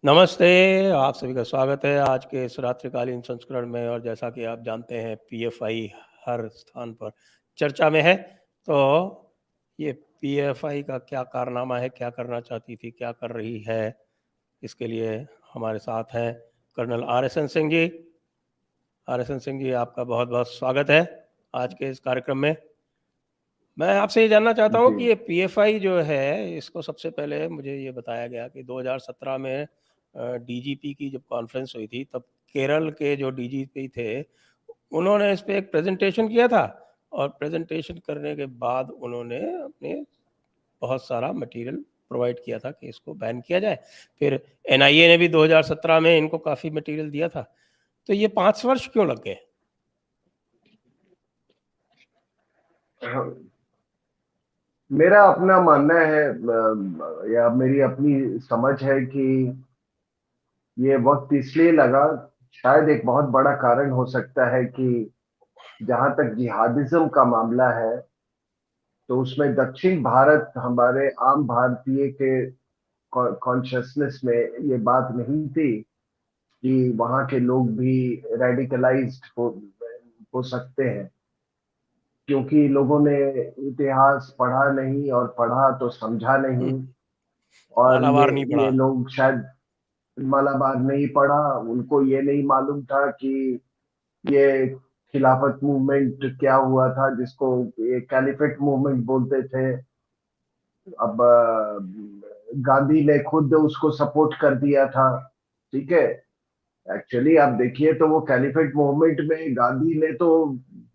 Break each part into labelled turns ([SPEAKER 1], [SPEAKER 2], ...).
[SPEAKER 1] नमस्ते, आप सभी का स्वागत है आज के इस रात्रिकालीन संस्करण में। और जैसा कि आप जानते हैं पीएफआई हर स्थान पर चर्चा में है। तो ये पीएफआई का क्या कारनामा है, क्या करना चाहती थी, क्या कर रही है, इसके लिए हमारे साथ हैं colonel RSN Singh ji. RSN Singh ji, आपका बहुत बहुत स्वागत है आज के इस कार्यक्रम में। मैं आपसे ये जानना चाहता हूँ
[SPEAKER 2] जी।
[SPEAKER 1] कि ये पीएफआई जो है, इसको सबसे पहले मुझे ये बताया गया कि 2017 में डीजीपी की जब कॉन्फ्रेंस हुई थी, तब केरल के जो डीजीपी थे, उन्होंने इस पे एक प्रेजेंटेशन किया था। और प्रेजेंटेशन करने के बाद उन्होंने अपने बहुत सारा मटेरियल प्रोवाइड किया था कि इसको बैन किया जाए। फिर एनआईए ने भी 2017 में इनको काफ़ी मटेरियल दिया था। तो ये 5 वर्ष क्यों लग गए?
[SPEAKER 2] मेरा अपना मानना है या मेरी अपनी समझ है कि ये वक्त इसलिए लगा, शायद एक बहुत बड़ा कारण हो सकता है कि जहां तक जिहादिज्म का मामला है, तो उसमें दक्षिण भारत हमारे आम भारतीय के कॉन्शियसनेस में ये बात नहीं थी कि वहां के लोग भी रेडिकलाइज्ड हो सकते हैं, क्योंकि लोगों ने इतिहास पढ़ा नहीं और पढ़ा तो समझा नहीं। और
[SPEAKER 1] मालाबार नहीं
[SPEAKER 2] ये
[SPEAKER 1] पड़ा।
[SPEAKER 2] लोग शायद मालाबार नहीं पढ़ा, उनको ये नहीं मालूम था कि ये खिलाफत मूवमेंट क्या हुआ था, जिसको ये कैलिफेट मूवमेंट बोलते थे। अब गांधी ने खुद उसको सपोर्ट कर दिया था, ठीक है। एक्चुअली आप देखिए तो वो कैलिफेट मूवमेंट में गांधी ने तो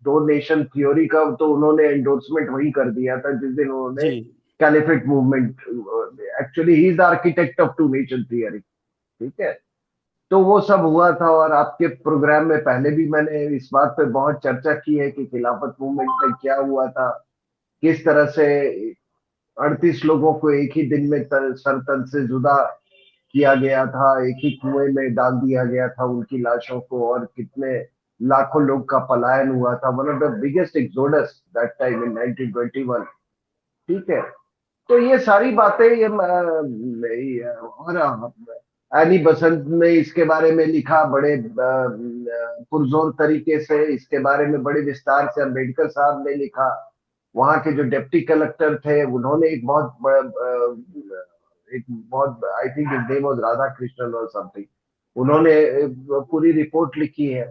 [SPEAKER 2] दो नेशन थ्योरी का तो उन्होंने एंडोर्समेंट वही कर दिया था जिस दिन उन्होंने
[SPEAKER 1] जी।
[SPEAKER 2] Caliphate movement, actually he is the architect of two nation theory, ठीक है। तो वो सब हुआ था, और आपके प्रोग्राम में पहले भी मैंने इस बात पे बहुत चर्चा की है कि खिलाफत मूवमेंट में क्या हुआ था, किस तरह से 38 लोगों को एक ही दिन में सर तन से जुदा किया गया था, एक ही कुएं में डाल दिया गया था उनकी लाशों को, और कितने लाखों लोग का पलायन हुआ था, one of the biggest exodus that time in 1921, ठीक है। तो ये सारी बातें ये और एनी बसंत ने इसके बारे में लिखा बड़े पुरजोर तरीके से, इसके बारे में बड़े विस्तार से अम्बेडकर साहब ने लिखा। वहां के जो डिप्टी कलेक्टर थे उन्होंने एक बहुत बड़ा एक बहुत, I think his name was Radha Krishnan और समथिंग, उन्होंने पूरी रिपोर्ट लिखी है।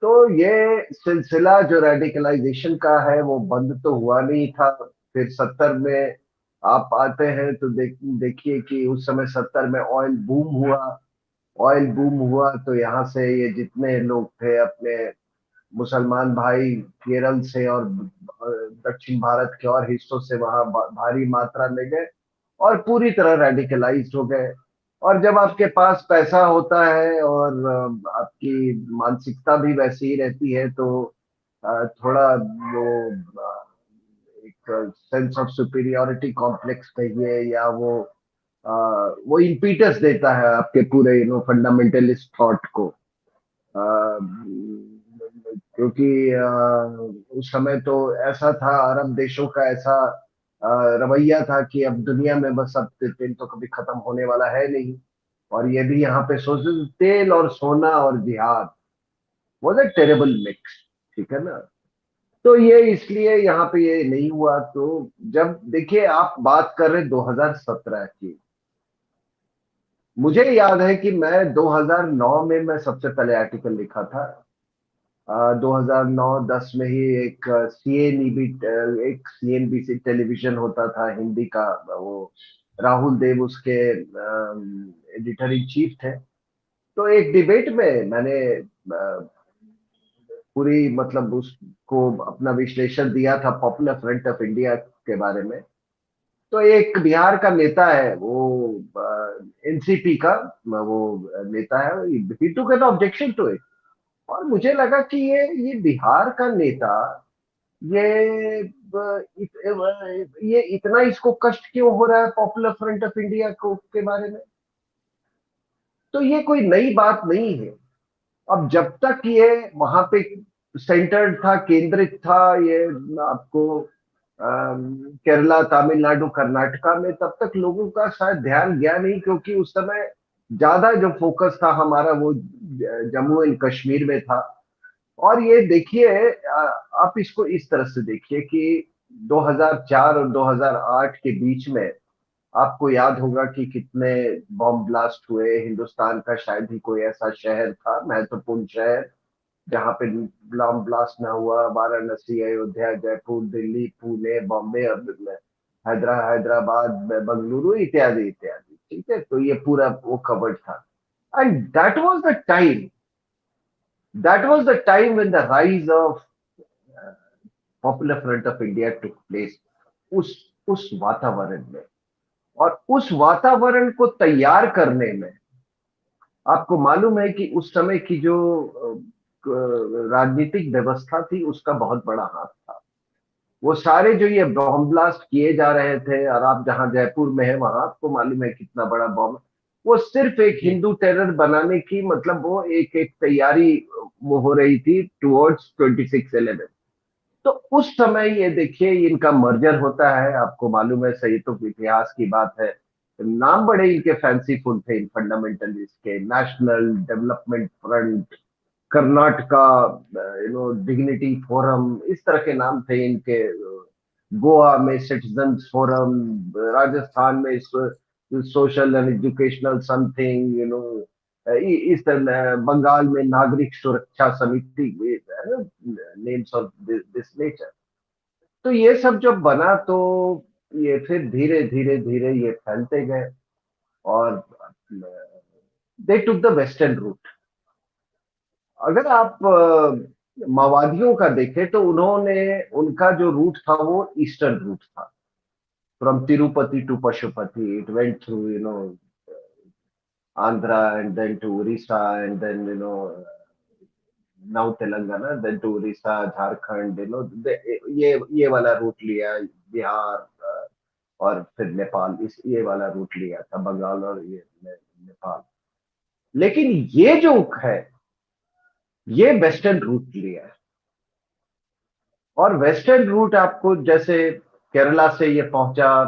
[SPEAKER 2] तो ये सिलसिला जो रेडिकलाइजेशन का है वो बंद तो हुआ नहीं था। फिर 70 में आप आते हैं तो देखिए कि उस समय 70 में ऑयल बूम हुआ। ऑयल बूम हुआ तो यहाँ से ये जितने लोग थे अपने मुसलमान भाई केरल से और दक्षिण भारत के और हिस्सों से वहां भारी मात्रा में गए और पूरी तरह रेडिकलाइज्ड हो गए। और जब आपके पास पैसा होता है और आपकी मानसिकता भी वैसी ही रहती है, तो थोड़ा वो एक सेंस ऑफ सुपीरियोरिटी कॉम्प्लेक्स कहिए, या वो इम्पीटस देता है आपके पूरे फंडामेंटलिस्ट थॉट को। क्योंकि उस समय तो ऐसा था, अरब देशों का ऐसा रवैया था कि अब दुनिया में बस अब तेल तो कभी खत्म होने वाला है नहीं। और ये भी यहाँ पे सोचे तेल और सोना और जिहाद वाज अ टेरेबल मिक्स, ठीक है ना। तो ये इसलिए यहाँ पे ये नहीं हुआ। तो जब देखिए आप बात कर रहे 2017 की, मुझे याद है कि मैं 2009 में मैं सबसे पहले आर्टिकल लिखा था। 2009-10 में ही एक सीएनईबी, एक सीएनबीसी टेलीविजन होता था हिंदी का, वो राहुल देव उसके एडिटर इन चीफ थे। तो एक डिबेट में मैंने पूरी मतलब उसको अपना विश्लेषण दिया था पॉपुलर फ्रंट ऑफ इंडिया के बारे में। तो एक बिहार का नेता है, वो एनसीपी का वो नेता है, he took an objection to it. और मुझे लगा कि ये बिहार का नेता, ये ये इतना इसको कष्ट क्यों हो रहा है पॉपुलर फ्रंट ऑफ इंडिया को के बारे में। तो ये कोई नई बात नहीं है। अब जब तक ये वहां पे सेंटर्ड था, केंद्रित था, ये आपको केरला, तमिलनाडु, कर्नाटका में, तब तक लोगों का शायद ध्यान गया नहीं, क्योंकि उस समय ज्यादा जो फोकस था हमारा वो जम्मू एंड कश्मीर में था। और ये देखिए, आप इसको इस तरह से देखिए कि 2004 और 2008 के बीच में आपको याद होगा कि कितने बॉम्ब ब्लास्ट हुए। हिंदुस्तान का शायद ही कोई ऐसा शहर था, महत्वपूर्ण शहर, जहां पे बॉम्ब ब्लास्ट ना हुआ। वाराणसी, अयोध्या, जयपुर, दिल्ली, पुणे, बॉम्बे, हैदराबाद, बंगलुरु, इत्यादि इत्यादि। ठीक है, तो ये पूरा वो कवर्ड था। And that was the time when the rise of popular Front of India took place. उस उस वातावरण में, और उस वातावरण को तैयार करने में आपको मालूम है कि उस समय की जो राजनीतिक व्यवस्था थी उसका बहुत बड़ा हाथ था। वो सारे जो ये बॉम्ब ब्लास्ट किए जा रहे थे, और आप जहां जयपुर में है वहां आपको मालूम है कितना बड़ा बॉम्ब, वो सिर्फ एक
[SPEAKER 1] जी,
[SPEAKER 2] हिंदू टेरर बनाने की, मतलब वो एक एक तैयारी वो हो रही थी टुवर्ड्स 26/11। तो उस समय ये देखिए इनका मर्जर होता है। आपको मालूम है, सही तो इतिहास की बात है, नाम बड़े इनके फैंसीफुल थे इन फंडामेंटलिस्ट के, national development front, Karnataka, dignity forum, इस तरह के नाम थे इनके। गोवा में सिटीजन्स फोरम, राजस्थान में सोशल एंड एजुकेशनल समथिंग, इस तरह बंगाल में नागरिक सुरक्षा समिति, नेम्स ऑफ दिस नेचर। तो ये सब जब बना तो ये फिर धीरे धीरे धीरे ये फैलते गए, और दे टुक द वेस्टर्न रूट। अगर आप माओवादियों का देखें तो उन्होंने, उनका जो रूट था वो ईस्टर्न रूट था, from Tirupati to Pashupati. It went through Andhra and then to Orissa and then now Telangana, then to Orissa, Jharkhand, ये वाला रूट लिया, बिहार, और फिर नेपाल, इस ये वाला रूट लिया था, बंगाल और ये नेपाल। लेकिन ये जो है, ये वेस्टर्न रूट लिया है। और वेस्टर्न रूट आपको जैसे केरला से ये पहुंचा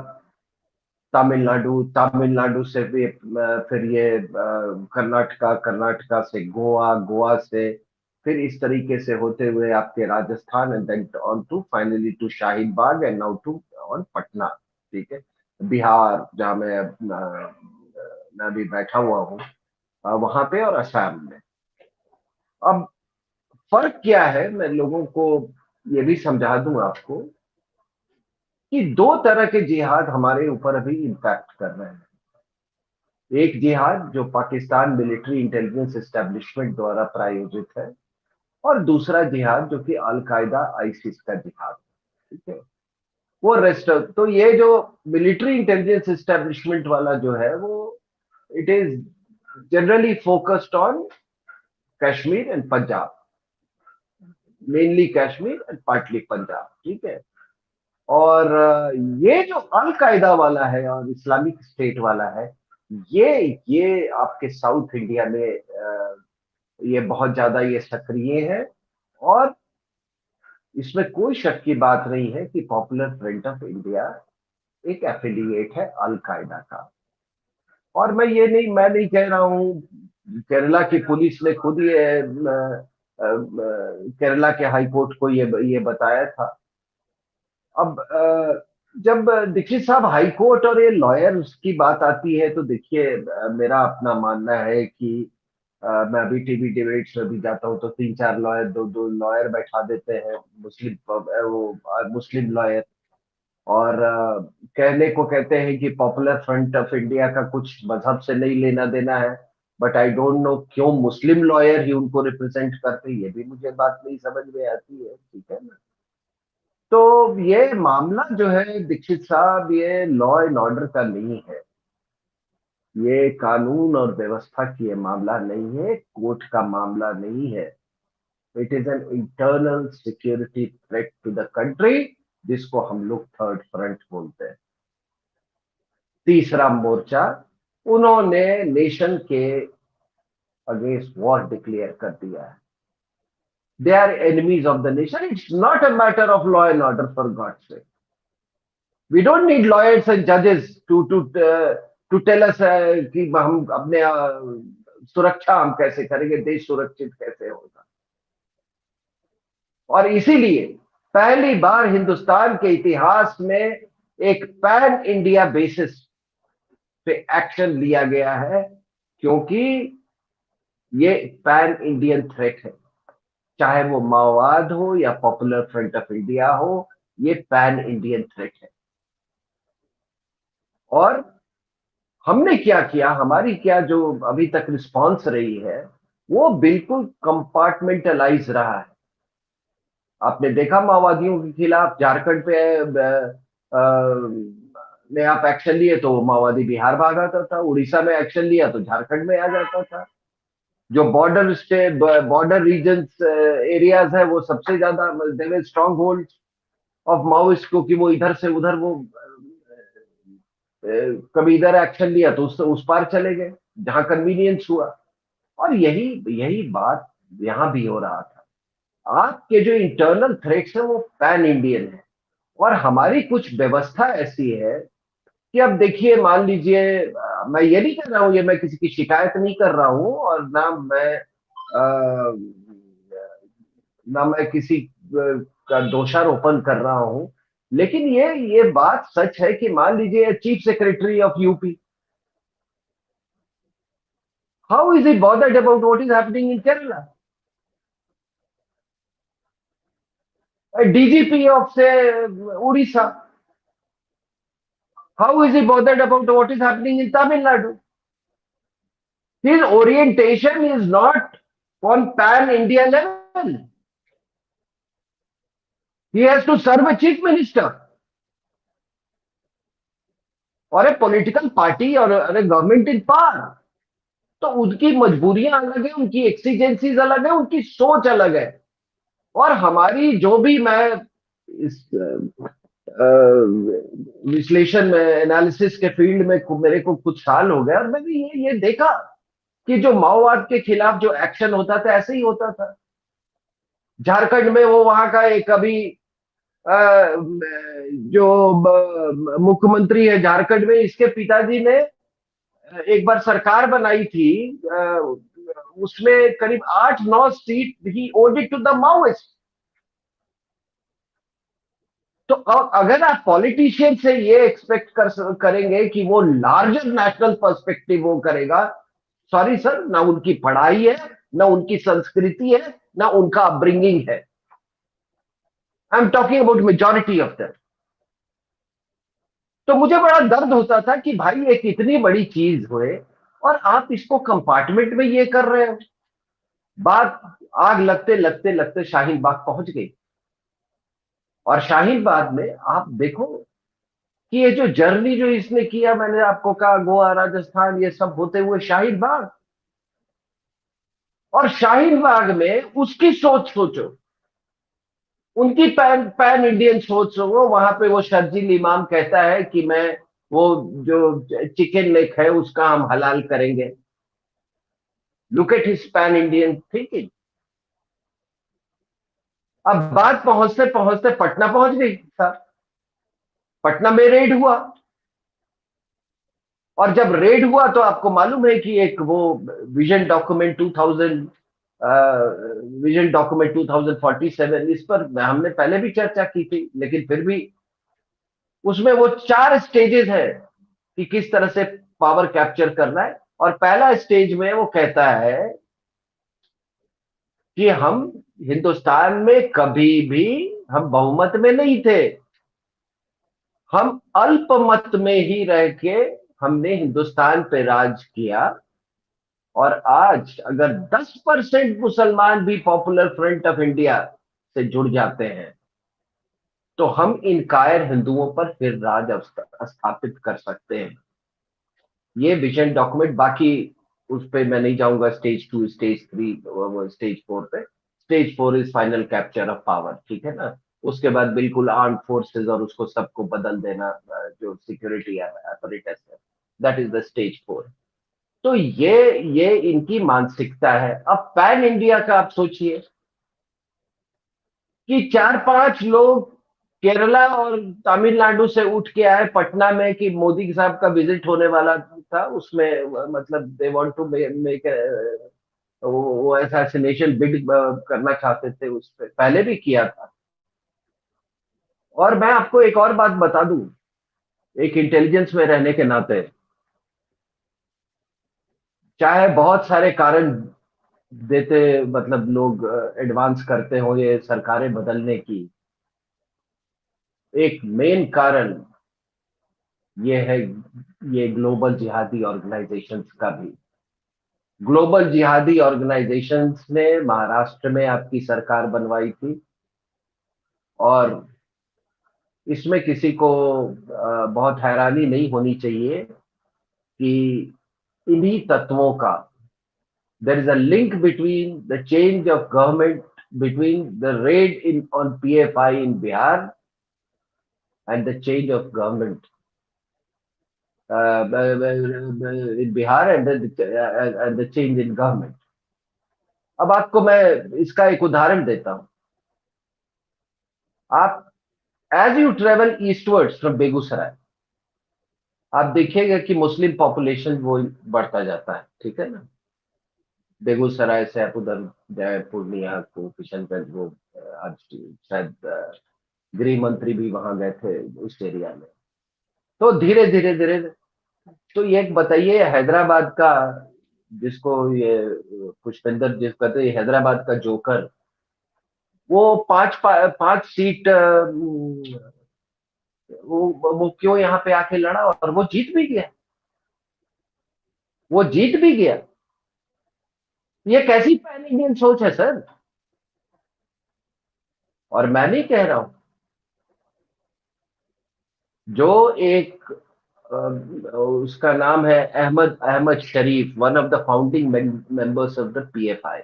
[SPEAKER 2] तमिलनाडु, तमिलनाडु से भी फिर ये कर्नाटका, कर्नाटका से गोवा, गोवा से फिर इस तरीके से होते हुए आपके Rajasthan, and then on to finally to Shaheen Bagh, and now to on Patna. ठीक है, बिहार जहां मैं अभी बैठा हुआ हूँ, वहां पे, और असम में। अब फर्क क्या है, मैं लोगों को ये भी समझा दूं आपको कि दो तरह के जिहाद हमारे ऊपर अभी इम्पैक्ट कर रहे हैं। एक जिहाद जो पाकिस्तान मिलिट्री इंटेलिजेंस एस्टेब्लिशमेंट द्वारा प्रायोजित है, और दूसरा जिहाद जो कि अल कायदा, आईसिस का जिहाद है। ठीक है, वो रेस्ट। तो ये जो मिलिट्री इंटेलिजेंस एस्टेब्लिशमेंट वाला जो है वो, it is generally focused on Kashmir and Punjab, mainly Kashmir and partly Punjab. ठीक है, और ये जो अल कायदा वाला है और इस्लामिक स्टेट वाला है, ये आपके साउथ इंडिया में ये बहुत ज्यादा ये सक्रिय है। और इसमें कोई शक की बात नहीं है कि पॉपुलर फ्रंट ऑफ इंडिया एक एफिलिएट है अल कायदा का। और मैं नहीं कह रहा हूँ, केरला की पुलिस ने खुद ये केरला के हाई कोर्ट को ये बताया था। अब जब दीक्षित साहब हाई कोर्ट और ये लॉयर्स की बात आती है तो देखिए, मेरा अपना मानना है कि मैं अभी टीवी डिबेट्स में भी जाता हूँ तो 3-4 लॉयर, दो दो लॉयर बैठा देते हैं, मुस्लिम, वो मुस्लिम लॉयर। और कहने को कहते हैं कि पॉपुलर फ्रंट ऑफ इंडिया का कुछ मजहब से नहीं लेना देना है, बट आई डोंट नो क्यों मुस्लिम लॉयर ही उनको रिप्रेजेंट करते हैं, ये भी मुझे बात नहीं समझ में आती है। ठीक है ना? तो ये मामला जो है दीक्षित साहब, ये लॉ एंड ऑर्डर का नहीं है, ये कानून और व्यवस्था की ये मामला नहीं है, कोर्ट का मामला नहीं है। It is an internal security threat to the country, जिसको हम लोग थर्ड फ्रंट बोलते हैं। तीसरा मोर्चा, उन्होंने नेशन के अगेंस्ट वॉर डिक्लेयर कर दिया है। They are enemies of the nation. It's not a matter of law and order, for God's sake. We don't need lawyers and judges to to tell us कि हम अपने सुरक्षा हम कैसे करेंगे, देश सुरक्षित कैसे होगा। और इसीलिए पहली बार हिंदुस्तान के इतिहास में एक पैन इंडिया बेसिस पे एक्शन लिया गया है, क्योंकि ये पैन इंडियन थ्रेट है। चाहे वो माओवाद हो या पॉपुलर फ्रंट ऑफ इंडिया हो, ये पैन इंडियन थ्रेट है। और हमने क्या किया, हमारी क्या जो अभी तक रिस्पांस रही है, वो बिल्कुल कंपार्टमेंटलाइज रहा है। आपने देखा माओवादियों के खिलाफ झारखंड पे में आप एक्शन लिए तो माओवादी बिहार भाग आता था, उड़ीसा में एक्शन लिया तो झारखंड में आ जाता था। जो border state, border regions areas है, वो सबसे ज्यादा देवे स्ट्रॉन्ग होल्ड ऑफ माओइस्ट, क्योंकि वो इधर से उधर वो कभी इधर एक्शन लिया तो उस पार चले गए जहां कन्वीनियंस हुआ। और यही यही बात यहां भी हो रहा था। आपके जो इंटरनल थ्रेट्स है वो पैन इंडियन है, और हमारी कुछ व्यवस्था ऐसी है कि अब देखिए, मान लीजिए, मैं ये नहीं कर रहा हूं, ये मैं किसी की शिकायत नहीं कर रहा हूं, और ना मैं किसी का दोषारोपण कर रहा हूं, लेकिन ये बात सच है कि मान लीजिए chief secretary of UP, how is it bothered about what is happening in Kerala? DGP of say Orissa, how is it bothered about what is happening in Tamil Nadu? His orientation is not on pan India level. He has to serve a chief minister or a political party or a government in power. तो उनकी मजबूरियां अलग है, उनकी exigencies अलग है, उनकी सोच अलग है। और हमारी जो भी, मैं इस विश्लेषण में, एनालिसिस के फील्ड में मेरे को कुछ साल हो गए, और मैंने ये देखा कि जो माओवाद के खिलाफ जो एक्शन होता था, ऐसे ही होता था। झारखंड में वो वहां का एक अभी जो मुख्यमंत्री है झारखंड में, इसके पिताजी ने एक बार सरकार बनाई थी, उसमें करीब 8-9 सीट ही owed it to the Maoist. तो अगर आप पॉलिटिशियन से ये एक्सपेक्ट करेंगे कि वो लार्जर नेशनल पर्सपेक्टिव वो करेगा, सॉरी सर, ना उनकी पढ़ाई है, ना उनकी संस्कृति है, ना उनका अपब्रिंगिंग है। I am talking about majority of them. तो मुझे बड़ा दर्द होता था कि भाई एक इतनी बड़ी चीज हुए और आप इसको कंपार्टमेंट में ये कर रहे हो। बात आग लगते लगते लगते शाहीन बाग पहुंच गई। और शाहीन बाग में आप देखो कि ये जो जर्नी जो इसने किया, मैंने आपको कहा गोवा, राजस्थान, ये सब होते हुए शाहीन बाग, और शाहीन बाग में उसकी सोच सोचो, उनकी पैन पैन इंडियन सोच हो। वहां पे वो शर्जील इमाम कहता है कि मैं वो जो चिकन लेग है उसका हम हलाल करेंगे। Look at his pan Indian thinking. अब बात पहुंचते पहुंचते पटना पहुंच गई सर। पटना में रेड हुआ, और जब रेड हुआ तो आपको मालूम है कि एक वो विजन डॉक्यूमेंट 2000, विजन डॉक्यूमेंट 2047, इस पर हमने पहले भी चर्चा की थी, लेकिन फिर भी उसमें वो 4 स्टेजेस है कि किस तरह से पावर कैप्चर करना है। और पहला स्टेज में वो कहता है कि हम हिंदुस्तान में कभी भी हम बहुमत में नहीं थे, हम अल्पमत में ही रह के हमने हिंदुस्तान पे राज किया। और आज अगर 10% मुसलमान भी पॉपुलर फ्रंट ऑफ इंडिया से जुड़ जाते हैं तो हम इन कायर हिंदुओं पर फिर राज स्थापित कर सकते हैं। ये विजन डॉक्यूमेंट, बाकी उस पर मैं नहीं जाऊंगा, स्टेज 2, स्टेज 3, स्टेज 4 पे। Stage 4 is final capture of power, ठीक है ना। उसके बाद बिल्कुल आर्म फोर्सेस और उसको सबको बदल देना, जो सिक्योरिटी apparatus है, दैट इज द स्टेज 4। तो ये इनकी मानसिकता है। अब पैन इंडिया का आप सोचिए कि 4-5 लोग केरला और तमिलनाडु से उठ के आए पटना में कि मोदी साहब का विजिट होने वाला था, उसमें मतलब दे वांट टू मेक वो असैसिनेशन बिड करना चाहते थे, उस पे पहले भी किया था। और मैं आपको एक और बात बता दूं, एक इंटेलिजेंस में रहने के नाते, चाहे बहुत सारे कारण देते, मतलब लोग एडवांस करते हो ये सरकारें बदलने की, एक मेन कारण ये है, ये ग्लोबल जिहादी ऑर्गेनाइजेशंस का भी। ग्लोबल जिहादी ऑर्गेनाइजेशंस ने महाराष्ट्र में आपकी सरकार बनवाई थी, और इसमें किसी को बहुत हैरानी नहीं होनी चाहिए कि इन्हीं तत्वों का, there is a link between the change of government, between the raid in on PFI in Bihar and the change of government in Bihar and the change in government. अब आपको मैं इसका एक उदाहरण देता हूं। आप as you travel eastwards from Begusarai, आप देखिएगा कि मुस्लिम पॉपुलेशन वो बढ़ता जाता है, ठीक है ना। बेगूसराय से आप उधर जाए पूर्णिया को, किशनगंज, वो आज शायद गृह मंत्री भी वहां गए थे उस एरिया में। तो धीरे धीरे धीरे, तो ये एक बताइए, हैदराबाद का, जिसको ये पुष्पेंद्र जिस कहते हैं हैदराबाद का जोकर, वो पांच सीट वो क्यों यहाँ पे आके लड़ा और वो जीत भी गया, वो जीत भी गया। ये कैसी पैन इंडियन सोच है सर। और मैं नहीं कह रहा हूं, जो एक उसका नाम है Ahmad Ahmad Sharif, one of the founding members of the PFI,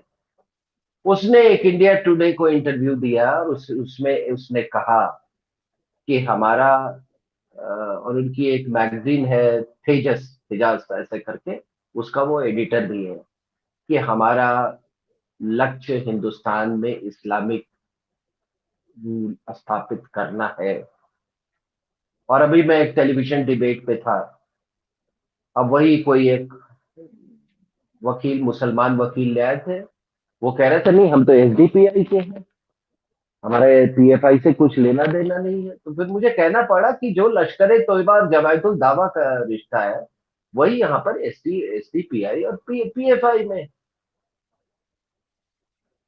[SPEAKER 2] उसने एक इंडिया टुडे को इंटरव्यू दिया और उसमें उसने कहा कि हमारा और उनकी एक मैगजीन है तेजस, तेजास ऐसे करके, उसका वो एडिटर भी है, कि हमारा लक्ष्य हिंदुस्तान में इस्लामिक रूल स्थापित करना है। और अभी मैं एक टेलीविजन डिबेट पे था, अब वही कोई एक वकील, मुसलमान वकील ले आए थे, वो कह रहे थे नहीं हम तो एसडीपीआई के हैं, हमारे पीएफआई से कुछ लेना देना नहीं है। तो फिर मुझे कहना पड़ा कि जो लश्कर ए तोयबा और जमायतुल दावा का रिश्ता है, वही यहाँ पर एसडीपीआई और पीएफआई में।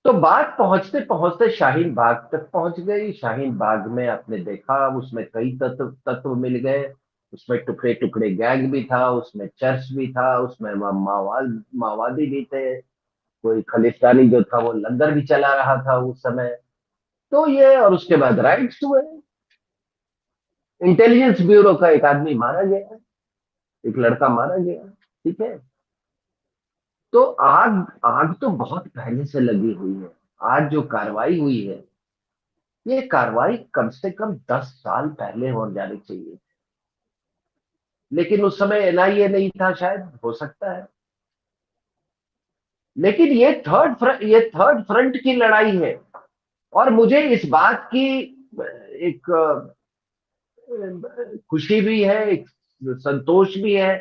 [SPEAKER 2] तो बात पहुंचते पहुंचते शाहीन बाग तक पहुंच गई। शाहीन बाग में आपने देखा, उसमें कई तत्व तत्व मिल गए, उसमें टुकड़े टुकड़े गैंग भी था, उसमें चर्च भी था, उसमें माओवादी भी थे, कोई खलिस्तानी जो था वो लंगर भी चला रहा था उस समय। तो ये, और उसके बाद राइट्स हुए, इंटेलिजेंस ब्यूरो का एक आदमी मारा गया, एक लड़का मारा गया, ठीक है। तो आग आग तो बहुत पहले से लगी हुई है। आज जो कार्रवाई हुई है, ये कार्रवाई कम से कम 10 साल पहले हो जानी चाहिए, लेकिन उस समय एनआईए नहीं था, शायद, हो सकता है। लेकिन ये थर्ड फ्रंट की लड़ाई है। और मुझे इस बात की एक खुशी भी है, एक संतोष भी है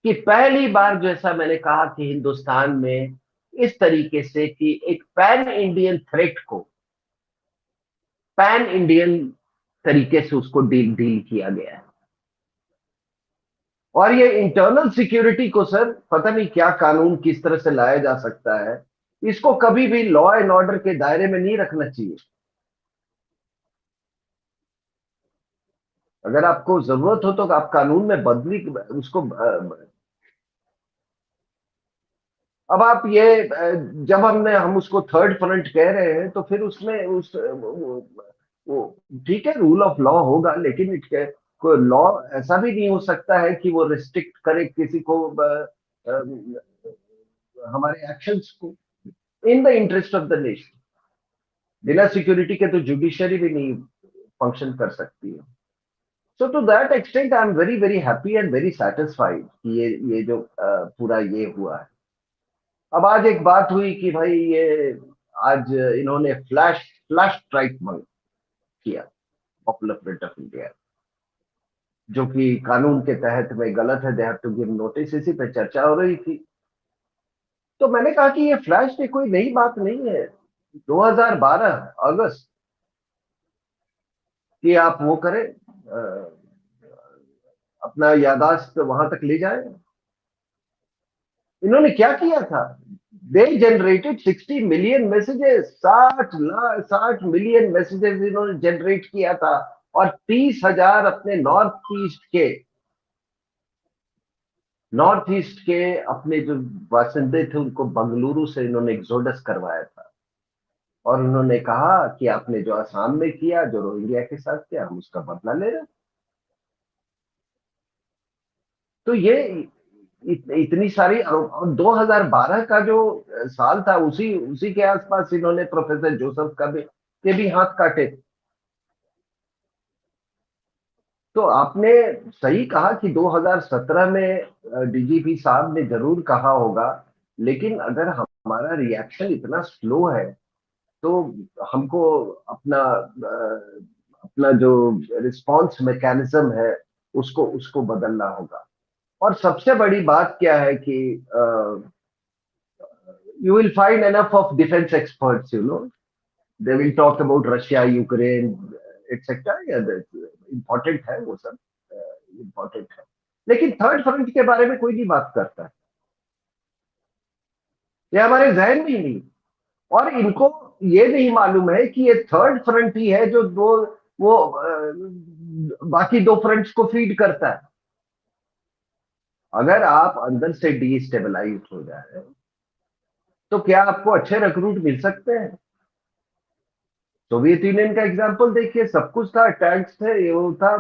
[SPEAKER 2] कि पहली बार, जैसा मैंने कहा, कि हिंदुस्तान में इस तरीके से कि एक पैन इंडियन थ्रेट को पैन इंडियन तरीके से उसको डील डील किया गया है। और ये इंटरनल सिक्योरिटी को सर, पता नहीं क्या कानून किस तरह से लाया जा सकता है, इसको कभी भी लॉ एंड ऑर्डर के दायरे में नहीं रखना चाहिए। अगर आपको जरूरत हो तो आप कानून में बदली उसको अब आप ये जब हम उसको थर्ड फ्रंट कह रहे हैं, तो फिर उसमें उस वो ठीक है, रूल ऑफ लॉ होगा, लेकिन कोई लॉ ऐसा भी नहीं हो सकता है कि वो रिस्ट्रिक्ट करे किसी को, हमारे एक्शंस को, in the interest of the nation. बिना सिक्योरिटी के तो जुडिशरी भी नहीं फंक्शन कर सकती है। So to that extent I am very very happy and very satisfied कि ये जो पूरा ये हुआ है। अब आज एक बात हुई कि भाई ये आज इन्होंने फ्लैश फ्लैश स्ट्राइक किया, पॉपुलर फ्रंट ऑफ इंडिया, जो कि कानून के तहत में गलत है, they have to give notice. इसी पे चर्चा हो रही थी। तो मैंने कहा कि ये फ्लैश डे कोई नई बात नहीं है। 2012 अगस्त कि आप वो करें, अपना यादाश्त वहां तक ले जाए। इन्होंने क्या किया था? They generated 60 million messages, 60 million messages इन्होंने जनरेट किया था। और 30,000 अपने नॉर्थ ईस्ट के अपने जो बासिंदे थे उनको बंगलुरु से इन्होंने एक्सोडस करवाया था। और उन्होंने कहा कि आपने जो असम में किया, जो रोहिंग्या के साथ किया, हम उसका बदला ले रहे हैं। तो ये इतनी सारी, और 2012 का जो साल था, उसी उसी के आसपास इन्होंने प्रोफेसर जोसेफ का भी के भी हाथ काटे। तो आपने सही कहा कि 2017 में डीजीपी साहब ने जरूर कहा होगा, लेकिन अगर हमारा रिएक्शन इतना स्लो है तो हमको अपना अपना जो रिस्पांस मैकेनिज्म है उसको उसको बदलना होगा। और सबसे बड़ी बात क्या है कि you will find enough of defense experts, they will talk about Russia, Ukraine, etc. Yeah, important है वो सब, important है। लेकिन थर्ड फ्रंट के बारे में कोई नहीं बात करता है, ये हमारे जहन में ही नहीं। और इनको ये नहीं मालूम है कि ये थर्ड फ्रंट ही है जो वो बाकी दो फ्रंट्स को फीड करता है। अगर आप अंदर से डीस्टेबलाइज हो जाए तो क्या आपको अच्छे रिक्रूट मिल सकते हैं? सोवियत यूनियन का एग्जांपल देखिए, सब कुछ था, टैंक्स थे, ये वो था,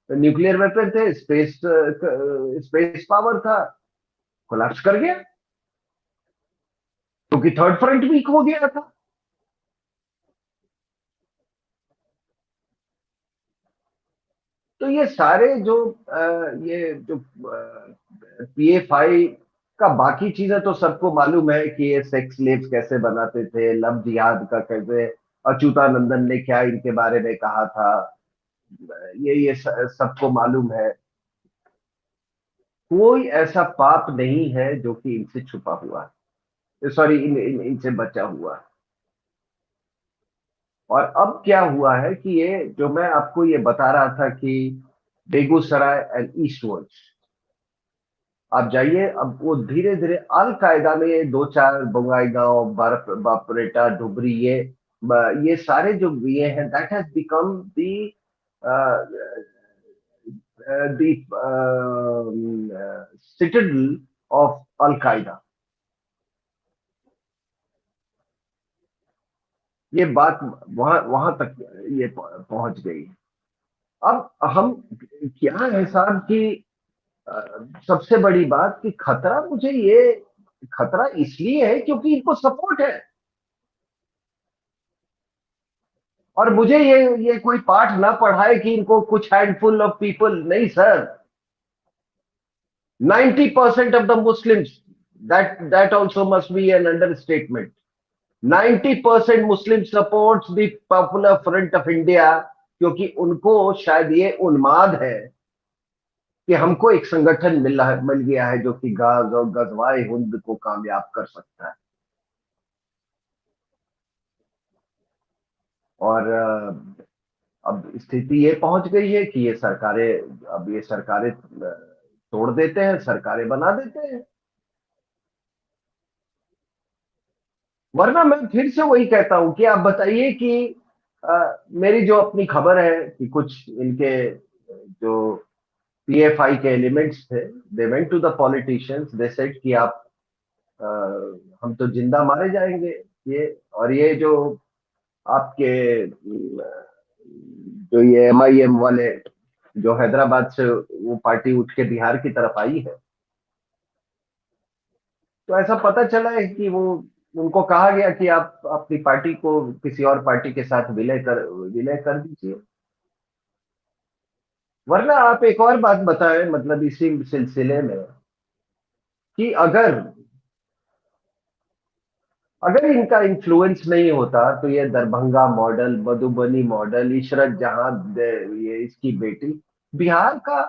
[SPEAKER 2] न्यूक्लियर वेपन थे, स्पेस पावर था, कोलैप्स कर गया क्योंकि थर्ड फ्रंट वीक हो गया था। तो ये सारे जो ये जो पीएफआई का बाकी चीजें तो सबको मालूम है कि ये सेक्स स्लेव्स कैसे बनाते थे, लव जिहाद का कैसे, अच्युतानंदन ने क्या इनके बारे में कहा था, ये सबको मालूम है। कोई ऐसा पाप नहीं है जो कि इनसे छुपा हुआ है, सॉरी इनसे बचा हुआ है। और अब क्या हुआ है कि ये जो मैं आपको ये बता रहा था कि बेगूसराय एंड ईस्टवर्ड, आप जाइए, अब वो धीरे धीरे अल कायदा में ये दो चार बोंगाईगांव, बापरेटा, धुबरी, ये सारे जो ये हैं, that has become the citadel of al Qaeda. ये बात वहां वहां तक ये पहुंच गई। अब हम क्या है साहब कि अ, सबसे बड़ी बात कि खतरा, मुझे ये खतरा इसलिए है क्योंकि इनको सपोर्ट है। और मुझे ये कोई पाठ ना पढ़ाए कि इनको कुछ हैंडफुल ऑफ पीपल, नहीं sir, 90% of the Muslims, that also must be an understatement. 90% Muslim supports the popular Front of India, क्योंकि उनको शायद ये उन्माद है कि हमको एक संगठन मिल गया है जो कि गाज और गजवाए हिंद को कामयाब कर सकता है। और अब स्थिति ये पहुंच गई है कि ये सरकारें तोड़ देते हैं, सरकारें बना देते हैं। वरना मैं फिर से वही कहता हूं कि आप बताइए कि मेरी जो अपनी खबर है कि कुछ इनके जो पीएफआई के एलिमेंट्स थे, they went to the politicians, they said कि आप अ, हम तो जिंदा मारे जाएंगे। ये और ये जो आपके जो ये एमआईएम वाले जो हैदराबाद से वो पार्टी उठ के बिहार की तरफ आई है, तो ऐसा पता चला है कि वो उनको कहा गया कि आप अपनी पार्टी को किसी और पार्टी के साथ विलय कर दीजिए। वरना आप एक और बात बताएं, मतलब इसी सिलसिले में, कि अगर अगर इनका इन्फ्लुएंस नहीं होता तो ये दरभंगा मॉडल, मधुबनी मॉडल, इशरत जहां ये इसकी बेटी, बिहार का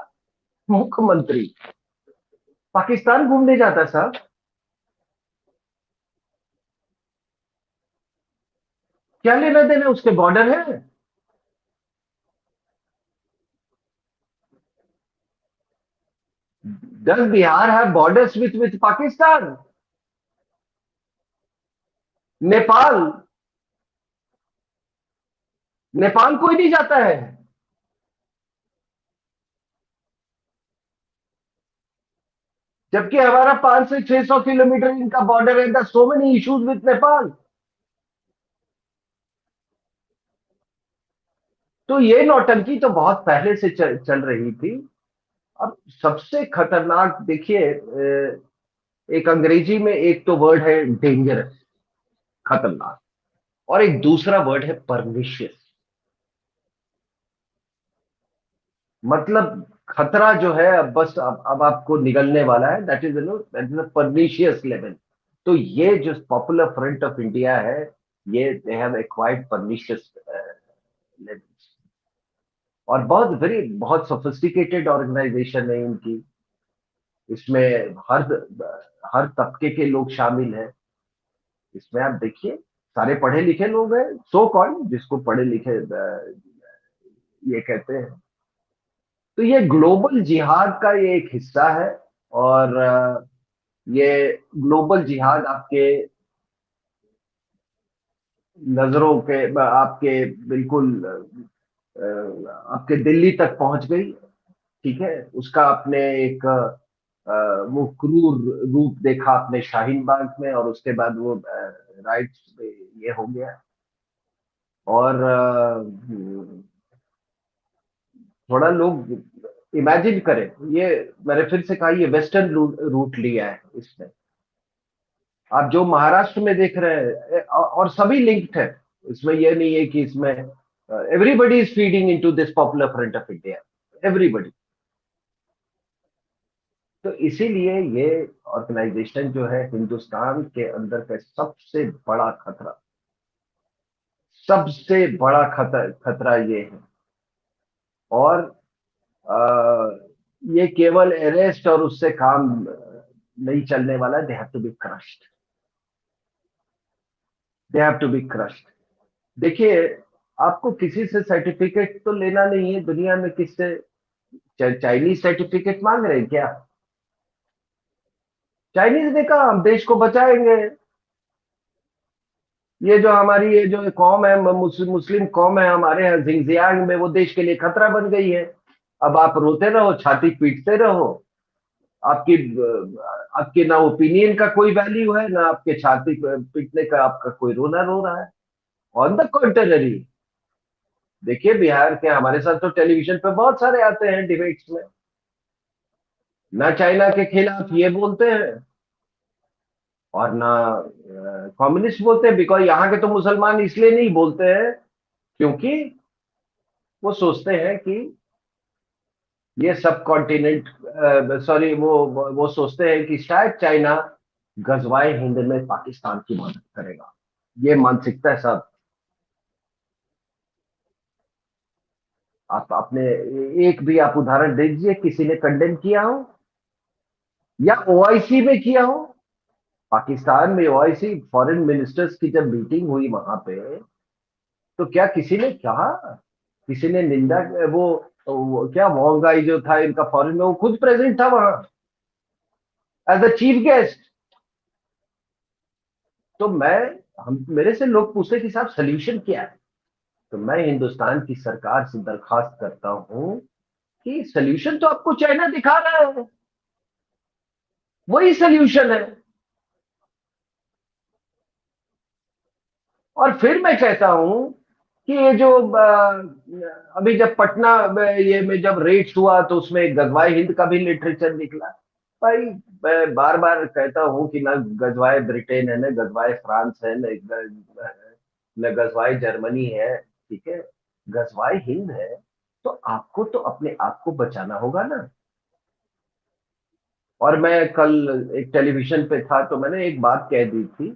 [SPEAKER 2] मुख्यमंत्री पाकिस्तान घूमने जाता साहब। क्या लेना देना, उसके बॉर्डर है। Does Bihar have borders with Pakistan? Nepal? Nepal कोई नहीं जाता है। जबकि हमारा 500 से 600 किलोमीटर इनका बॉर्डर है। So many issues with Nepal. तो ये नौटंकी तो बहुत पहले से चल रही थी। अब सबसे खतरनाक देखिए, एक अंग्रेजी में एक तो वर्ड है डेंजरस, खतरनाक, और एक दूसरा वर्ड है परनिशियस। मतलब खतरा जो है अब बस अब आपको निगलने वाला है। That is a pernicious level. तो ये जो पॉपुलर फ्रंट ऑफ इंडिया है, ये they have acquired pernicious level. और बहुत सोफिस्टिकेटेड ऑर्गेनाइजेशन है इनकी। इसमें हर तबके के लोग शामिल हैं। इसमें आप देखिए, सारे पढ़े लिखे लोग हैं, सो कॉल्ड, जिसको पढ़े लिखे ये कहते हैं। तो ये ग्लोबल जिहाद का ये एक हिस्सा है। और ये ग्लोबल जिहाद आपके नजरों के, आपके बिल्कुल आपके दिल्ली तक पहुंच गई। ठीक है, उसका आपने एक वो क्रूर रूप देखा आपने शाहीन बाग में, और उसके बाद वो राइट्स पे ये हो गया। और थोड़ा लोग इमेजिन करें, ये मैंने फिर से कहा, ये वेस्टर्न रूट लिया है इसने। आप जो महाराष्ट्र में देख रहे हैं, और सभी लिंक्ड है। इसमें यह नहीं है कि इसमें everybody is feeding into this popular Front of India, everybody. तो इसीलिए ये ऑर्गेनाइजेशन जो है हिंदुस्तान के अंदर का सबसे बड़ा खतरा, सबसे बड़ा खतरा ये है। और ये केवल अरेस्ट और उससे काम नहीं चलने वाला। They have to be crushed, they have to be crushed. देखिए, आपको किसी से सर्टिफिकेट तो लेना नहीं है दुनिया में, किससे? चाइनीज सर्टिफिकेट मांग रहे हैं क्या? चाइनीज ने कहा हम देश को बचाएंगे। ये जो हमारी ये जो कौम है, मुस्लिम कौम है हमारे यहाँ जिंगजियांग में, वो देश के लिए खतरा बन गई है। अब आप रोते रहो, छाती पीटते रहो। आपकी आपके ना ओपिनियन का कोई वैल्यू है, ना आपके छाती पीटने का आपका कोई रोना रो रहा है। ऑन द कॉन्ट्ररी, देखिए बिहार के हमारे साथ तो टेलीविजन पे बहुत सारे आते हैं डिबेट्स में, ना चाइना के खिलाफ ये बोलते हैं, और ना कम्युनिस्ट बोलते हैं। बिकॉज यहाँ के तो मुसलमान इसलिए नहीं बोलते हैं क्योंकि वो सोचते हैं कि ये सब कॉन्टिनेंट, सॉरी, वो सोचते हैं कि शायद चाइना गजवाए हिंद में पाकिस्तान की मदद करेगा। ये मानसिकता है सब। आप अपने एक भी आप उदाहरण दे दीजिए किसी ने कंडेम किया हो, या ओआईसी में किया हो। पाकिस्तान में ओआईसी फॉरेन मिनिस्टर्स की जब मीटिंग हुई वहां पे, तो क्या किसी ने कहा, किसी ने निंदा? वो क्या वांगाई जो था इनका फॉरेन में, वो खुद प्रेजेंट था वहां एज अ चीफ गेस्ट। तो हम मेरे से लोग पूछते कि साहब सोल्यूशन क्या है? तो मैं हिंदुस्तान की सरकार से दरखास्त करता हूं कि सोल्यूशन तो आपको चाइना दिखा रहा है, वही सोल्यूशन है। और फिर मैं कहता हूं कि ये जो अभी जब पटना ये में जब रेट्स हुआ, तो उसमें गजवाए हिंद का भी लिटरेचर निकला। भाई, मैं बार बार कहता हूं कि ना गजवाए ब्रिटेन है, ना गजवाए फ्रांस है, न गजवाए जर्मनी है। ठीक है, गजवाए हिंद है। तो आपको तो अपने आप को बचाना होगा ना। और मैं कल एक टेलीविजन पे था, तो मैंने एक बात कह दी थी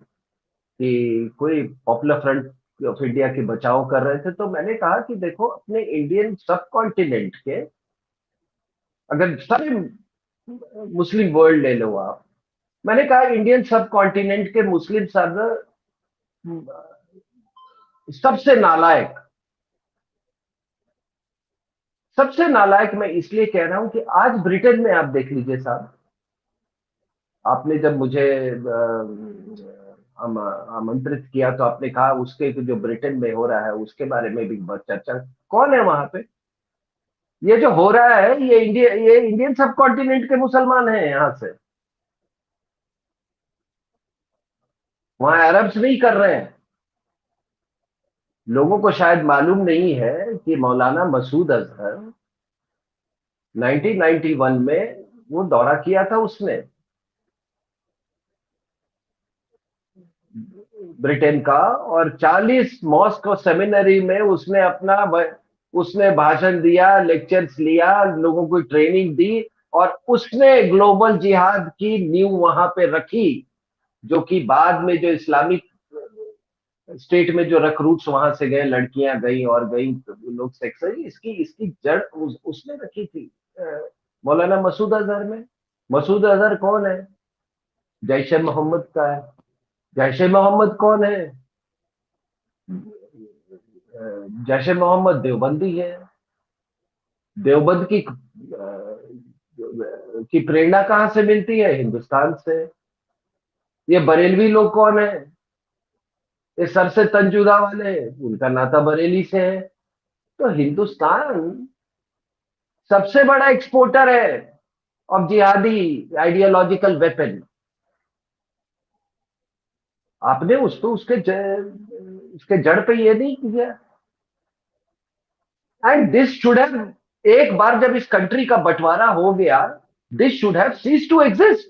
[SPEAKER 2] कि कोई पॉपुलर फ्रंट ऑफ इंडिया के बचाव कर रहे थे, तो मैंने कहा कि देखो अपने इंडियन सब कॉन्टिनेंट के, अगर सारे मुस्लिम वर्ल्ड ले लो आप, मैंने कहा इंडियन सब कॉन्टिनेंट के मुस्लिम सब सबसे नालायक, सबसे नालायक मैं इसलिए कह रहा हूं कि आज ब्रिटेन में आप देख लीजिए साहब, आपने जब मुझे आमंत्रित किया तो आपने कहा उसके जो ब्रिटेन में हो रहा है उसके बारे में भी बहुत चर्चा, कौन है वहां पे? ये जो हो रहा है ये इंडियन सब कॉन्टिनेंट के मुसलमान हैं यहां से, वहां अरब्स नहीं कर रहे हैं। लोगों को शायद मालूम नहीं है कि मौलाना मसूद अजहर 1991 में वो दौरा किया था उसने ब्रिटेन का, और 40 मॉस्क और सेमिनरी में उसने भाषण दिया, लेक्चर्स लिया, लोगों को ट्रेनिंग दी, और उसने ग्लोबल जिहाद की नींव वहां पे रखी, जो कि बाद में जो इस्लामिक स्टेट में जो रिक्रूट्स वहां से गए, लड़कियां गई और गई, तो लोग सेक्स, इसकी इसकी जड़ उसने रखी थी मौलाना मसूद अजहर में। मसूद अजहर कौन है? जैश ए मोहम्मद का है। जैश ए मोहम्मद कौन है? जैश ए मोहम्मद देवबंदी है। देवबंद की प्रेरणा कहां से मिलती है? हिंदुस्तान से। ये बरेलवी लोग कौन है? ये सर से तंजुदा वाले, उनका नाता बरेली से है। तो हिंदुस्तान सबसे बड़ा एक्सपोर्टर है ऑफ जिहादी आइडियोलॉजिकल वेपन। आपने उसको उसके जड़ पे ये नहीं किया। एंड दिस शुड हैव, एक बार जब इस कंट्री का बंटवारा हो गया, this should have ceased to exist,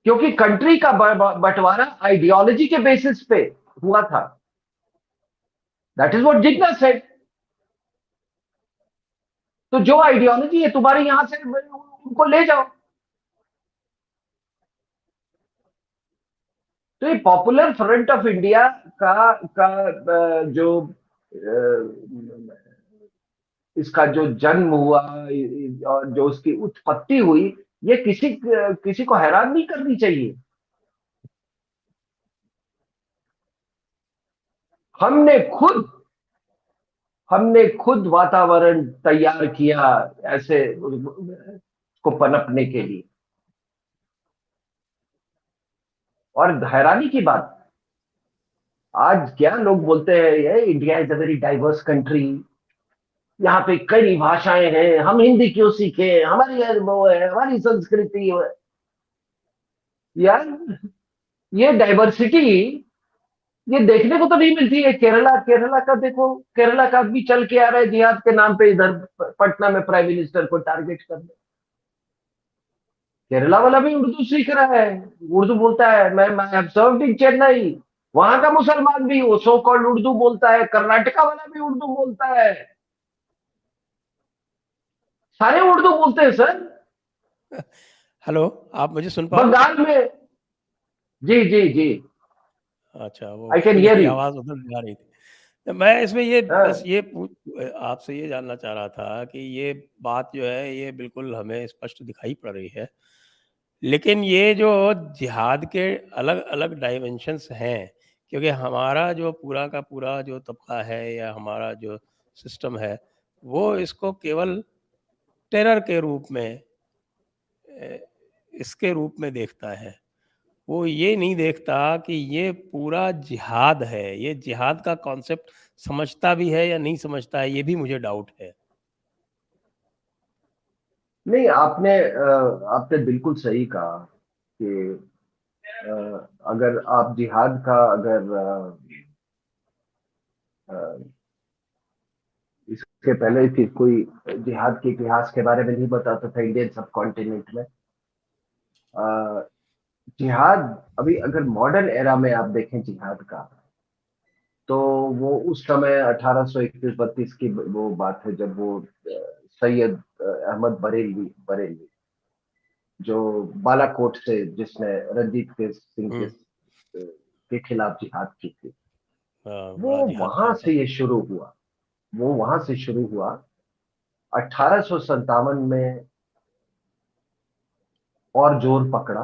[SPEAKER 2] क्योंकि कंट्री का बंटवारा आइडियोलॉजी के बेसिस पे हुआ था। That is what Jinnah said. तो जो आइडियोलॉजी है तुम्हारे यहां से, उनको ले जाओ। तो ये पॉपुलर फ्रंट ऑफ इंडिया जो इसका जो जन्म हुआ और जो उसकी उत्पत्ति हुई, ये किसी को हैरान नहीं करनी चाहिए। हमने खुद हमने खुद वातावरण तैयार किया ऐसे को पनपने के लिए। और हैरानी की बात, आज क्या लोग बोलते हैं, ये India is a very diverse country, यहाँ पे कई भाषाएं हैं, हम हिंदी क्यों सीखे, हमारी वो है, हमारी संस्कृति है। यार, ये डाइवर्सिटी ये देखने को तो नहीं मिलती है। केरला केरला का देखो, केरला का आदमी चल के आ रहा है जिहाद के नाम पे, इधर पटना में प्राइम मिनिस्टर को टारगेट करने। केरला वाला भी उर्दू सीख रहा है, उर्दू बोलता है। मैं हैव सर्व्ड इन चेन्नई, वहां का मुसलमान भी वो सो कॉल्ड उर्दू बोलता है। कर्नाटका वाला भी उर्दू बोलता है। सारे उर्दू बोलते हैं सर।
[SPEAKER 1] हेलो, आप मुझे सुन पा रहे हैं?
[SPEAKER 2] बंगाल में, जी जी जी,
[SPEAKER 1] अच्छा, वो
[SPEAKER 2] आई कैन हियर
[SPEAKER 1] मेरी
[SPEAKER 2] यू।
[SPEAKER 1] आवाज़ उधर जा रही थी। तो मैं इसमें ये बस ये आपसे ये जानना चाह रहा था कि ये बात जो है ये बिल्कुल हमें स्पष्ट दिखाई पड़ रही है। लेकिन ये जो जिहाद के अलग-अलग डायमेंशंस हैं, क्योंकि हमारा जो पूरा का पूरा जो तबका है या हमारा जो सिस्टम है, वो इसको केवल टेरर के रूप में अ, इसके रूप में देखता है। वो ये नहीं देखता कि ये पूरा जिहाद है, ये जिहाद का कॉन्सेप्ट समझता भी है या नहीं समझता है, ये भी मुझे डाउट है।
[SPEAKER 2] नहीं, आपने बिल्कुल सही कहा कि अगर आप जिहाद का, अगर इसके पहले कि कोई जिहाद के इतिहास के बारे में नहीं बताता था इंडियन सब कॉन्टिनेंट में, अ, जिहाद अभी अगर मॉडर्न एरा में आप देखें जिहाद का, तो वो उस समय 1831-32 की वो बात है, जब वो सैयद अहमद बरेलवी बरेलवी जो बालाकोट से जिसने रंजीत के सिंह के खिलाफ जिहाद की थी, वो
[SPEAKER 1] बड़ा जिहाद
[SPEAKER 2] वहां
[SPEAKER 1] किया
[SPEAKER 2] से
[SPEAKER 1] था।
[SPEAKER 2] ये शुरू हुआ। वो वहां से शुरू हुआ 1857 में, और जोर पकड़ा।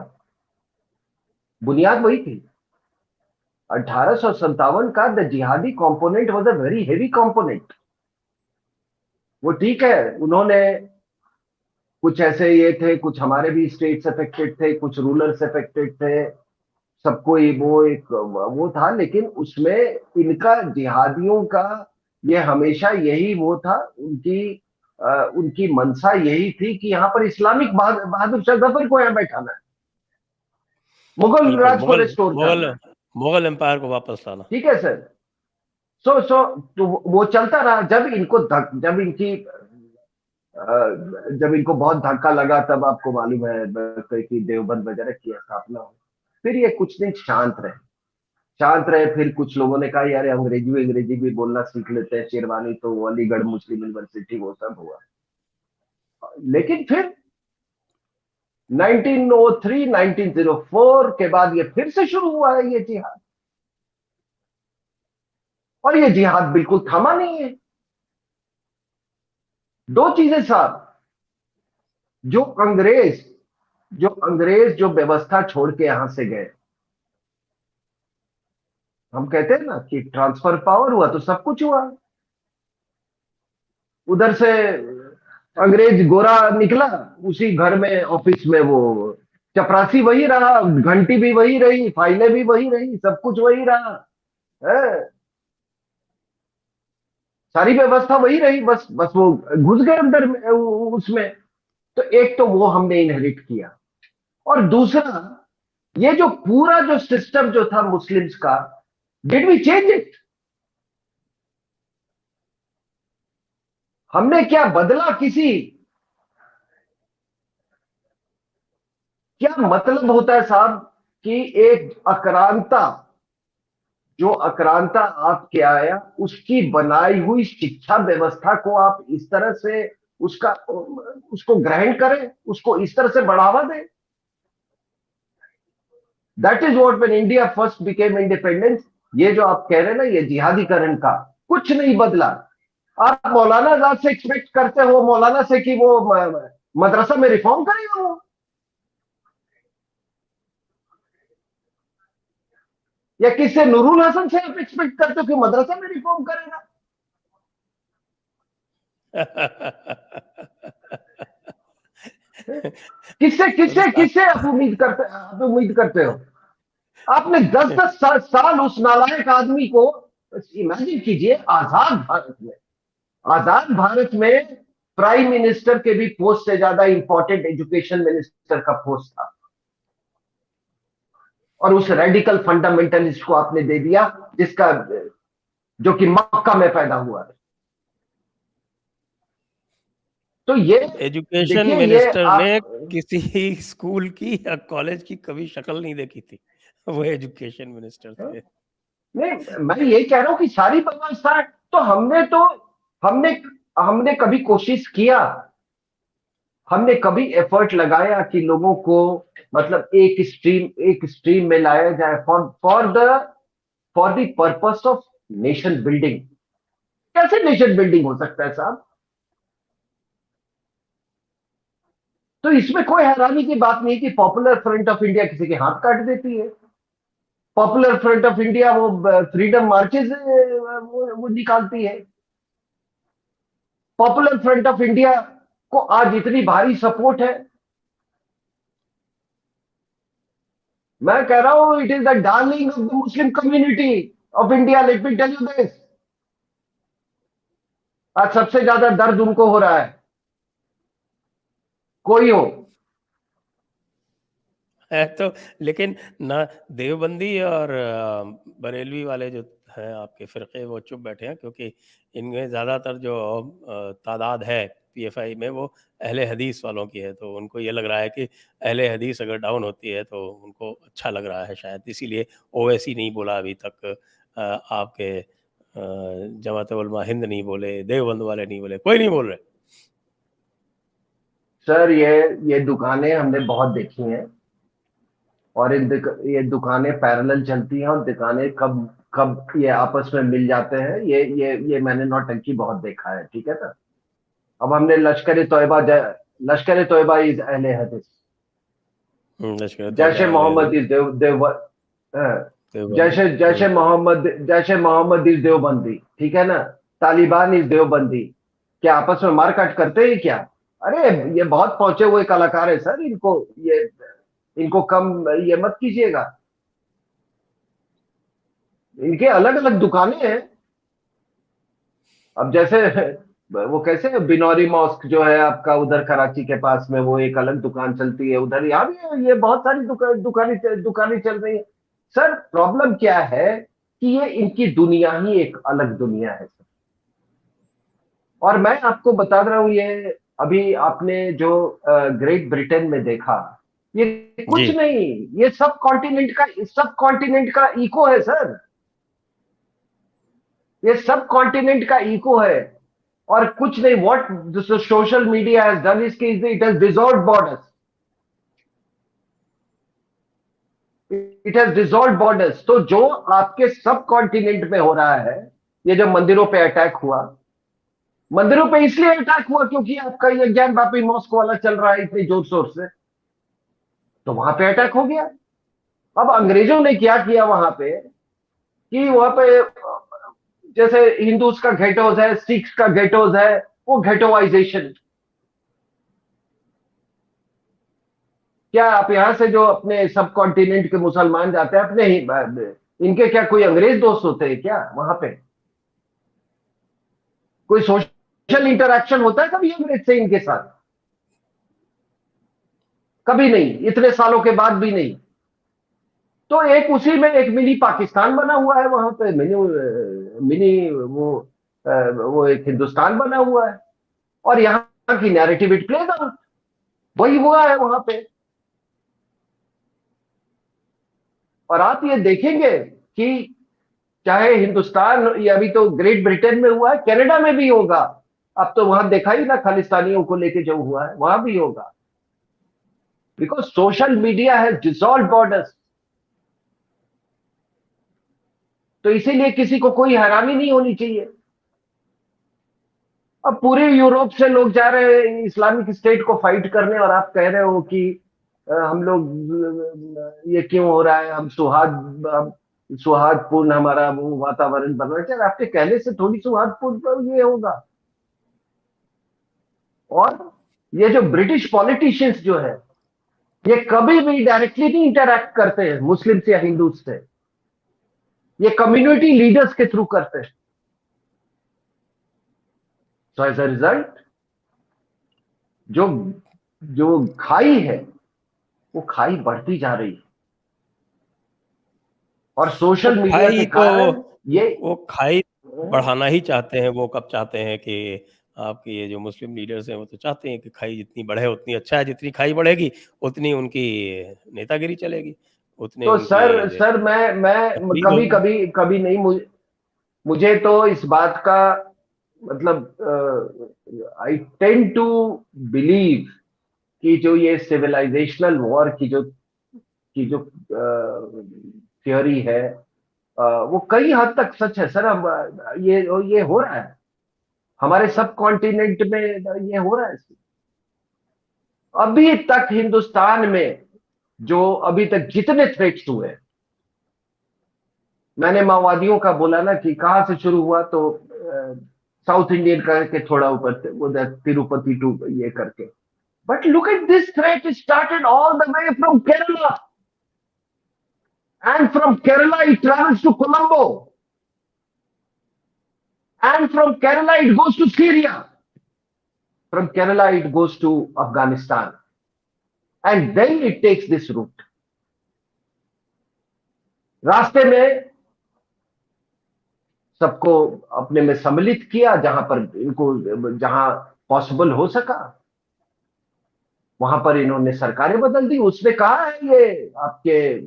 [SPEAKER 2] बुनियाद वही थी। 1857 का द जिहादी component was a very heavy component. वो ठीक है, उन्होंने कुछ ऐसे ये थे, कुछ हमारे भी स्टेट्स अफेक्टेड थे, कुछ रूलर्स अफेक्टेड थे, सबको वो एक वो था, लेकिन उसमें इनका जिहादियों का ये हमेशा यही वो था, उनकी मंशा यही थी कि यहाँ पर इस्लामिक बहादुर शाह जफर को यहाँ बैठाना है, मुगल
[SPEAKER 1] बिल्कुल,
[SPEAKER 2] राज को रिस्टोर
[SPEAKER 1] मुगल
[SPEAKER 2] करना है।
[SPEAKER 1] मुगल एम्पायर को वापस लाना।
[SPEAKER 2] ठीक है सर। तो वो चलता रहा। जब इनको बहुत धक्का लगा, तब आपको मालूम है कि देवबंद वगैरह की स्थापना हो। फिर ये कुछ दिन शांत रहे। फिर कुछ लोगों ने कहा यार अंग्रेजी अंग्रेजी भी बोलना सीख लेते हैं, शेरवानी तो वो अलीगढ़ मुस्लिम यूनिवर्सिटी वो सब हुआ। लेकिन फिर 1903 1904 के बाद ये फिर से शुरू हुआ है ये जिहाद, और ये जिहाद बिल्कुल थमा नहीं है। दो चीजें साहब, जो अंग्रेज जो व्यवस्था छोड़ के यहां से गए, हम कहते हैं ना कि ट्रांसफर पावर हुआ तो सब कुछ हुआ। उधर से अंग्रेज गोरा निकला, उसी घर में ऑफिस में वो चपरासी वही रहा, घंटी भी वही रही, फाइलें भी वही रही, सब कुछ वही रहा है, सारी व्यवस्था वही रही। बस बस वो घुस गए अंदर में, उसमें। तो एक तो वो हमने इनहेरिट किया, और दूसरा ये जो पूरा जो सिस्टम जो था मुस्लिम्स का, डिड वी चेंज इट? हमने क्या बदला क्या मतलब होता है साहब कि एक अक्रांता आपके आया, उसकी बनाई हुई शिक्षा व्यवस्था को आप इस तरह से उसको ग्रहण करें, उसको इस तरह से बढ़ावा दें। That is what when India first became independence. ये जो आप कह रहे हैं ना, ये जिहादीकरण का कुछ नहीं बदला। आप मौलाना आजाद से एक्सपेक्ट करते हो, मौलाना से कि वो मदरसा में रिफॉर्म करेगा वो, या किससे नूरुल हसन से आप एक्सपेक्ट करते हो कि मदरसा में रिफॉर्म करेगा? किससे किससे किससे आप उम्मीद करते हो? आपने 10-10 साल उस नालायक आदमी को, इमेजिन कीजिए, आजाद भारत में प्राइम मिनिस्टर के भी पोस्ट से ज्यादा इंपॉर्टेंट एजुकेशन मिनिस्टर का पोस्ट था, और उस रेडिकल फंडामेंटलिस्ट को आपने दे दिया, जिसका जो कि मक्का में पैदा हुआ है। तो ये
[SPEAKER 1] एजुकेशन
[SPEAKER 2] देखिए, ये
[SPEAKER 1] मिनिस्टर ने
[SPEAKER 2] आप
[SPEAKER 1] किसी स्कूल की या कॉलेज की कभी शक्ल नहीं देखी थी। वो एजुकेशन मिनिस्टर थे।
[SPEAKER 2] नहीं, मैं ये कह रहा हूं कि सारी व्यवस्था है। तो हमने हमने कभी कोशिश किया, हमने कभी एफर्ट लगाया कि लोगों को, मतलब एक स्ट्रीम में लाया जाए for the purpose of nation building. कैसे नेशन बिल्डिंग हो सकता है साहब? तो इसमें कोई हैरानी की बात नहीं कि पॉपुलर फ्रंट ऑफ इंडिया किसी के हाथ काट देती है। पॉपुलर फ्रंट ऑफ इंडिया वो फ्रीडम मार्चेस वो निकालती है। पॉपुलर फ्रंट ऑफ इंडिया को आज इतनी भारी सपोर्ट है। मैं कह रहा हूं it is the darling of the Muslim community of India. Let me tell you this. आज सबसे ज्यादा दर्द उनको हो रहा है, कोई हो।
[SPEAKER 1] है तो, लेकिन ना, देवबंदी और बरेलवी वाले जो हैं आपके फिरके, वो चुप बैठे हैं, क्योंकि इनमें ज़्यादातर जो तादाद है पीएफआई में, वो अहले हदीस वालों की है। तो उनको ये लग रहा है कि अहले हदीस अगर डाउन होती है तो उनको अच्छा लग रहा है शायद, इसीलिए ओवैसी नहीं बोला अभी तक, आपके जमात उलमा हिंद नहीं बोले, देवबंद वाले नहीं बोले, कोई नहीं बोल रहे।
[SPEAKER 2] सर ये दुकानें हमने बहुत देखी हैं, और ये दुकानें पैरेलल चलती हैं, और दुकानें कब कब ये आपस में मिल जाते हैं, ये मैंने नौटंकी बहुत देखा है, ठीक है ना। अब हमने लश्कर ए तोयबा इज अहले हदीस,
[SPEAKER 1] लश्कर
[SPEAKER 2] जैश
[SPEAKER 1] तैयबा
[SPEAKER 2] ए
[SPEAKER 1] अहले हदीस
[SPEAKER 2] मोहम्मद इज
[SPEAKER 1] देवबंद।
[SPEAKER 2] जैश ए मोहम्मद इज देवबंदी, ठीक है ना। Taliban is Deobandi. क्या आपस में मारकाट करते हैं क्या? अरे ये बहुत पहुंचे हुए कलाकार है सर, ये इनको कम ये मत कीजिएगा। इनके अलग अलग दुकानें हैं। अब जैसे वो कैसे बिनौरी मॉस्क जो है आपका उधर कराची के पास में, वो एक अलग दुकान चलती है उधर, यहाँ भी ये बहुत सारी दुकानें चल रही है। सर प्रॉब्लम क्या है कि ये इनकी दुनिया ही एक अलग दुनिया है सर। और मैं आपको बता रहा हूँ, ये अभी आपने जो ग्रेट ब्रिटेन में देखा, ये
[SPEAKER 1] जी।
[SPEAKER 2] कुछ नहीं, ये सब कॉन्टिनेंट का इको है सर। ये सब कॉन्टिनेंट का इको है, और कुछ नहीं। What social media has done is कि it has dissolve borders. It has dissolve borders. तो जो आपके सब कॉन्टिनेंट में हो रहा है, ये जो मंदिरों पे अटैक हुआ, मंदिरों पे इसलिए अटैक हुआ क्योंकि आपका ये ज्ञान वापी मॉस्को वाला चल रहा है इतनी जोर शोर से, तो वहां पे अटैक हो गया। अब अंग्रेजों ने क्या किया वहां पे, कि वहां पे जैसे हिंदूज का गेटोज है, सिख्स का गेटोज है, वो गेटोवाइजेशन। क्या आप यहां से जो अपने सब कॉन्टिनेंट के मुसलमान जाते हैं अपने ही, इनके क्या कोई अंग्रेज दोस्त होते हैं क्या वहां पे? कोई सोशल इंटरेक्शन होता है कभी अंग्रेज से इनके साथ? कभी नहीं, इतने सालों के बाद भी नहीं। तो एक उसी में एक मिनी पाकिस्तान बना हुआ है वहां पे, मिनी मिनी वो एक हिंदुस्तान बना हुआ है, और यहाँ की नैरेटिव इट प्लेज आउट। वही हुआ है वहां पे। और आप ये देखेंगे कि चाहे हिंदुस्तान, ये अभी तो ग्रेट ब्रिटेन में हुआ है, कनाडा में भी होगा। अब तो वहां देखा ही ना, खालिस्तानियों को लेके जो हुआ है वहां भी होगा, बिकॉज सोशल मीडिया है डिसॉल्व बॉर्डर्स। तो इसीलिए किसी को कोई हैरानी नहीं होनी चाहिए। अब पूरे यूरोप से लोग जा रहे हैं इस्लामिक स्टेट को फाइट करने, और आप कह रहे हो कि हम लोग ये क्यों हो रहा है, सुहादपूर्ण हमारा वो वातावरण बन रहा है। यार आपके कहने से थोड़ी सुहादपूर्ण ये होगा। और ये जो ब्रिटिश पॉलिटिशियंस जो है, ये कभी भी डायरेक्टली नहीं इंटरैक्ट करते हैं मुस्लिम से या हिंदू से, ये कम्युनिटी लीडर्स के थ्रू करते हैं। सो एज अ रिजल्ट, जो जो खाई है, वो खाई बढ़ती जा रही है, और
[SPEAKER 1] वो
[SPEAKER 2] सोशल मीडिया के
[SPEAKER 1] खाई तो
[SPEAKER 2] कारण ये
[SPEAKER 1] वो खाई बढ़ाना ही चाहते हैं। वो कब चाहते हैं कि आपके ये जो मुस्लिम लीडर्स हैं वो तो चाहते हैं कि खाई जितनी बढ़े उतनी अच्छा है। जितनी खाई बढ़ेगी उतनी उनकी नेतागिरी चलेगी, उतने
[SPEAKER 2] तो
[SPEAKER 1] उनकी
[SPEAKER 2] सर मैं
[SPEAKER 1] तकलीफ
[SPEAKER 2] कभी
[SPEAKER 1] होगी।
[SPEAKER 2] कभी कभी नहीं, मुझे तो इस बात का मतलब, आई टेंड टू बिलीव कि जो ये सिविलाइजेशनल वॉर की जो थ्योरी है, वो कई हद तक सच है सर। हम ये हो रहा है हमारे सब कॉन्टिनेंट में, ये हो रहा है। अभी तक हिंदुस्तान में जो अभी तक जितने थ्रेट्स हुए, मैंने माओवादियों का बोला ना कि कहां से शुरू हुआ, तो साउथ इंडियन करके थोड़ा ऊपर से वो तिरुपति टू ये करके। But look at this threat started all the way from Kerala, and from Kerala it travels to Colombo, and from Kerala it goes to Syria, from Kerala it goes to Afghanistan, and then it takes this route. रास्ते में सबको अपने में सम्मिलित किया, जहां पर इनको जहां पॉसिबल हो सका वहां पर इन्होंने सरकारें बदल दी। उसने कहा है ये आपके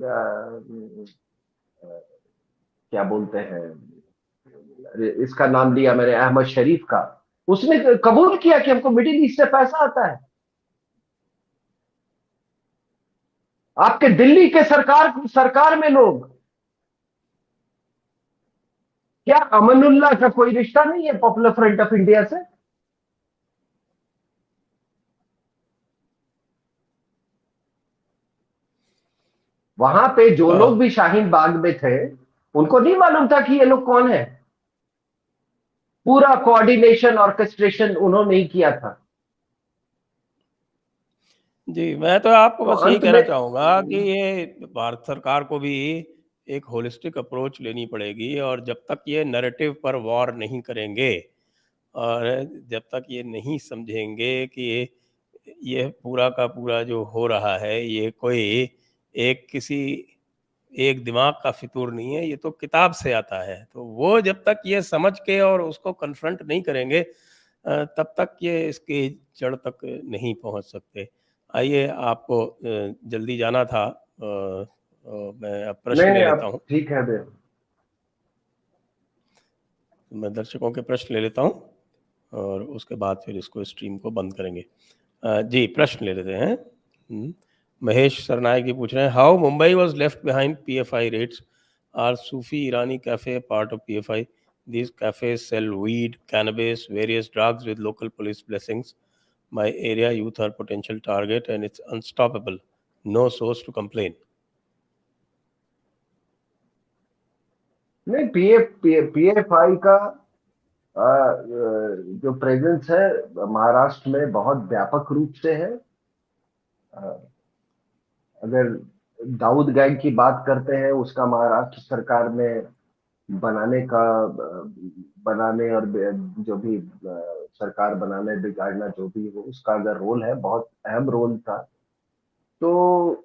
[SPEAKER 2] क्या बोलते हैं, इसका नाम लिया मैंने, अहमद शरीफ का। उसने कबूल किया कि हमको मिडिल ईस्ट से पैसा आता है। आपके दिल्ली के सरकार में लोग, क्या अमनुल्लाह का कोई रिश्ता नहीं है पॉपुलर फ्रंट ऑफ इंडिया से? वहां पे जो लोग भी शाहीन बाग में थे, उनको नहीं मालूम था कि ये लोग कौन है? पूरा कोऑर्डिनेशन ऑर्केस्ट्रेशन उन्होंने ही किया था।
[SPEAKER 1] जी, मैं तो आपको
[SPEAKER 2] तो
[SPEAKER 1] बस यही
[SPEAKER 2] अंत
[SPEAKER 1] कहना
[SPEAKER 2] में
[SPEAKER 1] चाहूँगा कि ये भारत सरकार को भी एक होलिस्टिक अप्रोच लेनी पड़ेगी, और जब तक ये नैरेटिव पर वॉर नहीं करेंगे और जब तक ये नहीं समझेंगे कि ये पूरा का पूरा जो हो रहा है, ये कोई एक किसी एक दिमाग का फितूर नहीं है, ये तो किताब से आता है। तो वो जब तक ये समझ के और उसको कन्फ्रंट नहीं करेंगे, तब तक ये इसकी जड़ तक नहीं पहुंच सकते। आइए, आपको जल्दी जाना था, मैं अब प्रश्न ले
[SPEAKER 2] नहीं,
[SPEAKER 1] लेता
[SPEAKER 2] अब
[SPEAKER 1] हूँ।
[SPEAKER 2] ठीक है बे।
[SPEAKER 1] मैं दर्शकों के प्रश्न ले लेता हूँ और उसके बाद फिर इसको स्ट्रीम को बंद करेंगे। जी, प्रश्न ले लेते हैं। महेश सरनायक जी पूछ रहे हैं, how Mumbai was left behind PFI raids, are Sufi Irani cafe part of PFI? These cafes sell weed, cannabis, various drugs with local police blessings. My area youth are potential target and it's unstoppable. No source to complain.
[SPEAKER 2] नहीं, PFI का जो presence है महाराष्ट्र में बहुत व्यापक रूप से है। अगर दाऊद गैंग की बात करते हैं, उसका महाराष्ट्र सरकार में बनाने का बनाने और जो भी सरकार बनाने बिगाड़ना जो भी हो, उसका अगर रोल है, बहुत अहम रोल था। तो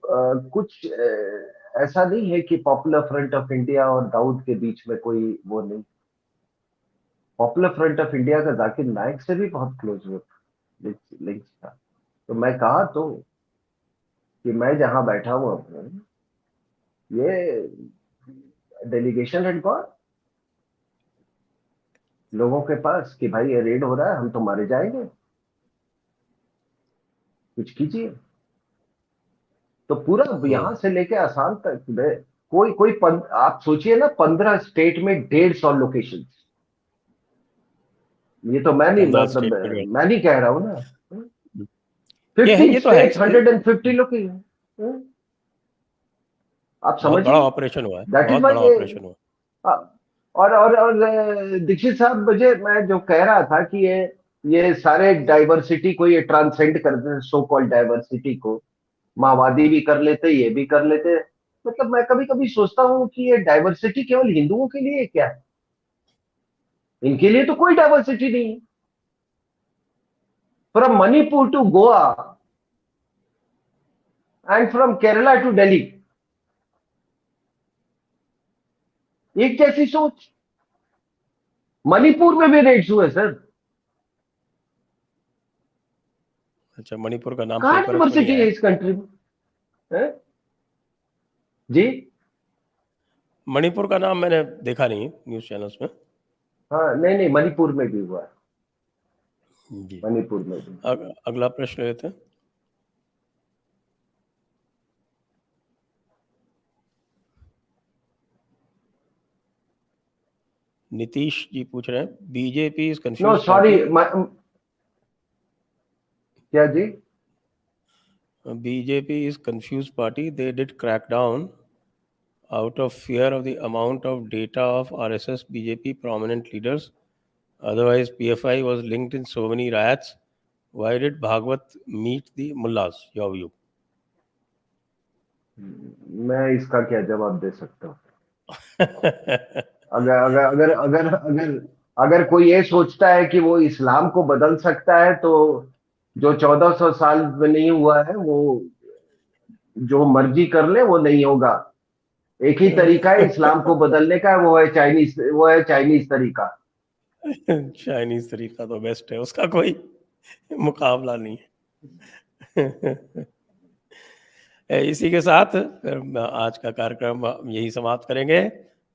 [SPEAKER 2] कुछ ऐसा नहीं है कि पॉपुलर फ्रंट ऑफ इंडिया और दाऊद के बीच में कोई वो नहीं। पॉपुलर फ्रंट ऑफ इंडिया का जाकिर नाइक से भी बहुत क्लोज वो लिंक था। तो मैं कहा तो कि मैं जहां बैठा हूं अपने, ये डेलीगेशन had gone लोगों के पास कि भाई ये रेड हो रहा है, हम तो मारे जाएंगे, कुछ कीजिए। तो पूरा यहां से लेके आसाम तक कोई कोई आप सोचिए ना, 15 स्टेट में 150 लोकेशन। ये तो मैं नहीं,
[SPEAKER 1] 15
[SPEAKER 2] मतलब
[SPEAKER 1] स्टेट में
[SPEAKER 2] मैं नहीं कह रहा हूं ना।
[SPEAKER 1] ये है,
[SPEAKER 2] 50
[SPEAKER 1] ये तो है
[SPEAKER 2] स्टेट्स,
[SPEAKER 1] कि
[SPEAKER 2] 150 लोकेशन। आप
[SPEAKER 1] बहुत बड़ा
[SPEAKER 2] समझिए,
[SPEAKER 1] ऑपरेशन हुआ है,
[SPEAKER 2] दैट इज
[SPEAKER 1] बहुत
[SPEAKER 2] वाई
[SPEAKER 1] बड़ा
[SPEAKER 2] ये।
[SPEAKER 1] ऑपरेशन हुआ।
[SPEAKER 2] और दीक्षित साहब, मुझे मैं जो कह रहा था कि ये सारे डाइवर्सिटी को ये ट्रांसेंड करते हैं, सो कॉल्ड डाइवर्सिटी को माओवादी भी कर लेते, ये भी कर लेते। मतलब मैं कभी कभी सोचता हूँ कि ये डाइवर्सिटी केवल हिंदुओं के लिए क्या है? इनके लिए तो कोई डाइवर्सिटी नहीं है। From Manipur to Goa and from Kerala to Delhi, एक जैसी सोच। मणिपुर में भी रेड्स हुए सर।
[SPEAKER 1] अच्छा, मणिपुर का नाम
[SPEAKER 2] कहां
[SPEAKER 1] पेपर्स में नहीं
[SPEAKER 2] डाइवर्सिटी
[SPEAKER 1] आया?
[SPEAKER 2] है इस कंट्री में? है? जी।
[SPEAKER 1] मणिपुर का नाम मैंने देखा नहीं न्यूज़ चैनल्स में।
[SPEAKER 2] हाँ, नहीं नहीं, मणिपुर में भी हुआ है।
[SPEAKER 1] जी,
[SPEAKER 2] मणिपुर में भी।
[SPEAKER 1] अगला प्रश्न लेते हैं। नीतीश जी पूछ रहे हैं, BJP is
[SPEAKER 2] know
[SPEAKER 1] confuse
[SPEAKER 2] sorry,
[SPEAKER 1] party.
[SPEAKER 2] क्या जी?
[SPEAKER 1] BJP is confused party. They did crack down out of fear of the amount of data of RSS BJP prominent leaders. Otherwise, PFI was linked in so many riots. Why did Bhagwat meet the mullahs? Your view?
[SPEAKER 2] मैं इसका क्या जवाब दे सकता हूँ? अगर अगर अगर अगर अगर अगर कोई ये सोचता है कि वो इस्लाम को बदल सकता है, तो जो 1400 साल में नहीं हुआ है, वो जो मर्जी कर ले, वो नहीं होगा। एक ही तरीका है इस्लाम को बदलने का, वो है चाइनीज तरीका।
[SPEAKER 1] चाइनीज तरीका तो बेस्ट है, उसका कोई मुकाबला नहीं है। इसी के साथ फिर आज का कार्यक्रम यही समाप्त करेंगे।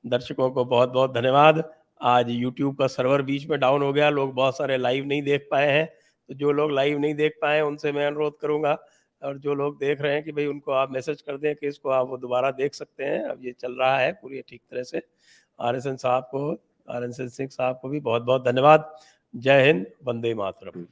[SPEAKER 1] दर्शकों को बहुत बहुत धन्यवाद। आज YouTube का सर्वर बीच में डाउन हो गया, लोग बहुत सारे लाइव नहीं देख पाए हैं। तो जो लोग लाइव नहीं देख पाए, उनसे मैं अनुरोध करूंगा और जो लोग देख रहे हैं कि भाई उनको आप मैसेज कर दें कि इसको आप वो दोबारा देख सकते हैं। अब ये चल रहा है पूरी ठीक तरह से। आरएसएन सिंह साहब को भी बहुत-बहुत धन्यवाद। जय हिंद, वंदे मातरम।